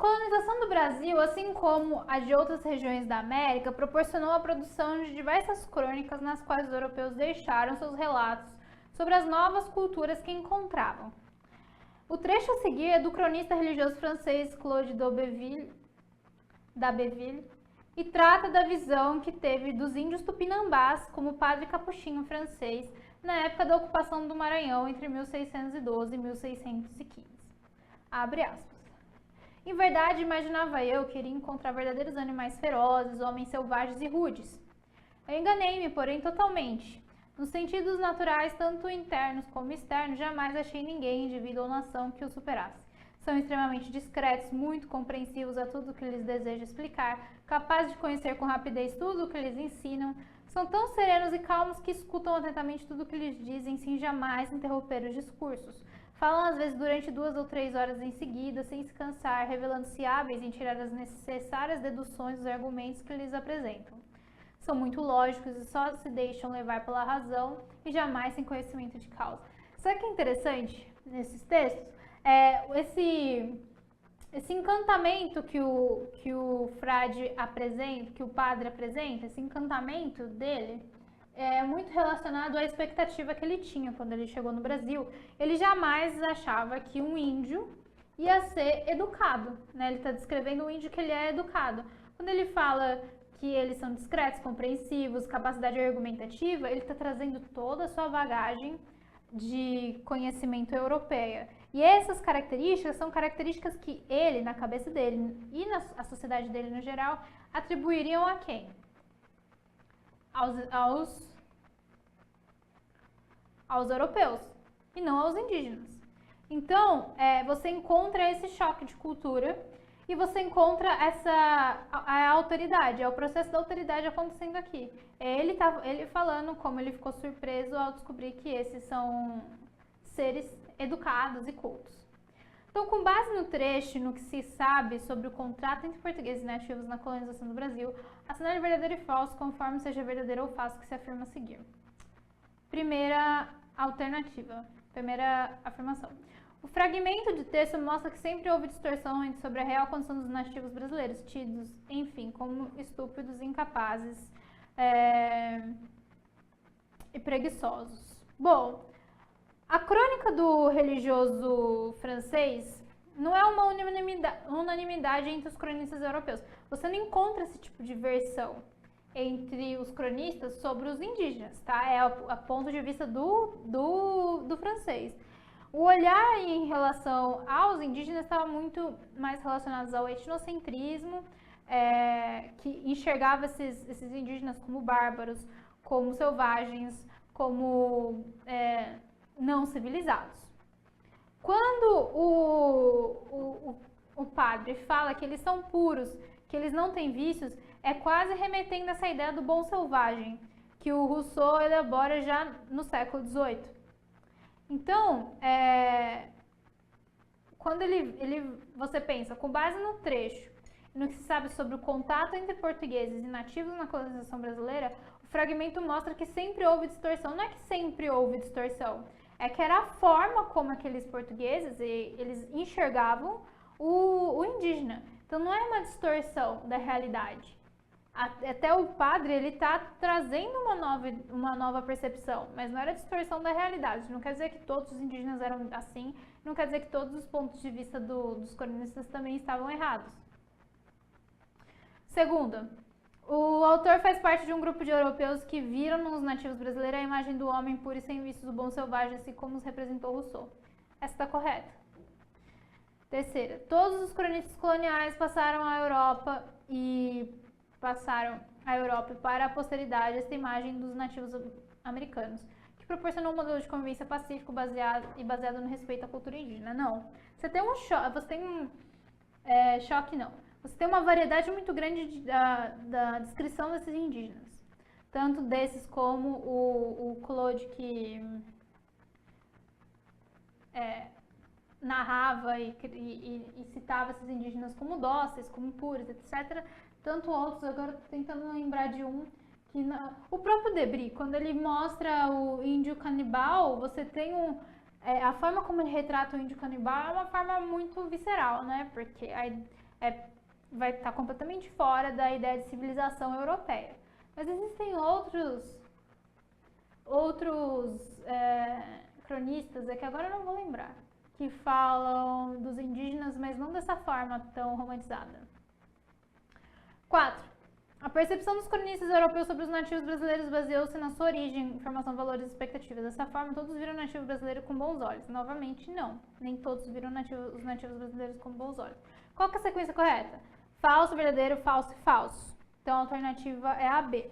colonização do Brasil, assim como a de outras regiões da América, proporcionou a produção de diversas crônicas nas quais os europeus deixaram seus relatos sobre as novas culturas que encontravam. O trecho a seguir é do cronista religioso francês Claude d'Abbeville e trata da visão que teve dos índios tupinambás como padre capuchinho francês na época da ocupação do Maranhão entre 1612 e 1615. Abre aspas. Em verdade, imaginava eu que iria encontrar verdadeiros animais ferozes, homens selvagens e rudes. Eu enganei-me, porém, totalmente. Nos sentidos naturais, tanto internos como externos, jamais achei ninguém, indivíduo ou nação, que os superasse. São extremamente discretos, muito compreensivos a tudo que lhes deseja explicar, capazes de conhecer com rapidez tudo o que lhes ensinam, são tão serenos e calmos que escutam atentamente tudo o que lhes dizem, sem jamais interromper os discursos. Falam às vezes durante 2 ou 3 horas em seguida, sem se cansar, revelando-se hábeis em tirar as necessárias deduções dos argumentos que lhes apresentam. São muito lógicos e só se deixam levar pela razão e jamais sem conhecimento de causa. Sabe o que é interessante nesses textos? Esse encantamento que o frade apresenta, que o padre apresenta, esse encantamento dele é muito relacionado à expectativa que ele tinha quando ele chegou no Brasil. Ele jamais achava que um índio ia ser educado, né? Ele está descrevendo um índio que ele é educado. Quando ele fala que eles são discretos, compreensivos, capacidade argumentativa, ele está trazendo toda a sua bagagem de conhecimento europeia. E essas características são características que ele, na cabeça dele e na sociedade dele no geral, atribuiriam a quem? Aos europeus e não aos indígenas. Então, você encontra esse choque de cultura e você encontra a autoridade, é o processo da autoridade acontecendo aqui. Ele falando como ele ficou surpreso ao descobrir que esses são seres educados e cultos. Então, com base no trecho e no que se sabe sobre o contrato entre portugueses e nativos na colonização do Brasil, assinale verdadeiro e falso conforme seja verdadeiro ou falso que se afirma a seguir. Primeira afirmação. O fragmento de texto mostra que sempre houve distorção sobre a real condição dos nativos brasileiros, tidos, enfim, como estúpidos, incapazes e preguiçosos. Bom, a crônica do religioso francês não é uma unanimidade entre os cronistas europeus. Você não encontra esse tipo de versão entre os cronistas sobre os indígenas, tá? É a ponto de vista do francês. O olhar em relação aos indígenas estava muito mais relacionado ao etnocentrismo, que enxergava esses indígenas como bárbaros, como selvagens, como não civilizados. Quando o padre fala que eles são puros, que eles não têm vícios, é quase remetendo essa ideia do bom selvagem, que o Rousseau elabora já no século XVIII. Então, quando você pensa, com base no trecho, no que se sabe sobre o contato entre portugueses e nativos na colonização brasileira, o fragmento mostra que sempre houve distorção. Não é que sempre houve distorção, é que era a forma como aqueles portugueses eles enxergavam o indígena. Então não é uma distorção da realidade. Até o padre ele está trazendo uma nova percepção, mas não era distorção da realidade. Não quer dizer que todos os indígenas eram assim, não quer dizer que todos os pontos de vista dos cronistas também estavam errados. Segunda, o autor faz parte de um grupo de europeus que viram nos nativos brasileiros a imagem do homem puro e sem vícios, do bom selvagem, assim como os representou Rousseau. Essa está correta. Terceira, todos os cronistas coloniais passaram a Europa e para a posteridade essa imagem dos nativos americanos, que proporcionou um modelo de convivência pacífico baseado no respeito à cultura indígena. Não. Você tem choque não. Você tem uma variedade muito grande da descrição desses indígenas. Tanto desses como o Claude, que narrava e citava esses indígenas como dóceis, como puros, etc. Tanto outros, agora estou tentando lembrar de um, o próprio Debris, quando ele mostra o índio canibal, você tem a forma como ele retrata o índio canibal é uma forma muito visceral, né? Porque vai estar completamente fora da ideia de civilização europeia. Mas existem outros cronistas, é que agora eu não vou lembrar, que falam dos indígenas, mas não dessa forma tão romantizada. 4. A percepção dos cronistas europeus sobre os nativos brasileiros baseou-se na sua origem, informação, valores e expectativas. Dessa forma, todos viram o nativo brasileiro com bons olhos. Novamente, não. Nem todos viram os nativos brasileiros com bons olhos. Qual que é a sequência correta? Falso, verdadeiro, falso e falso. Então, a alternativa é a B.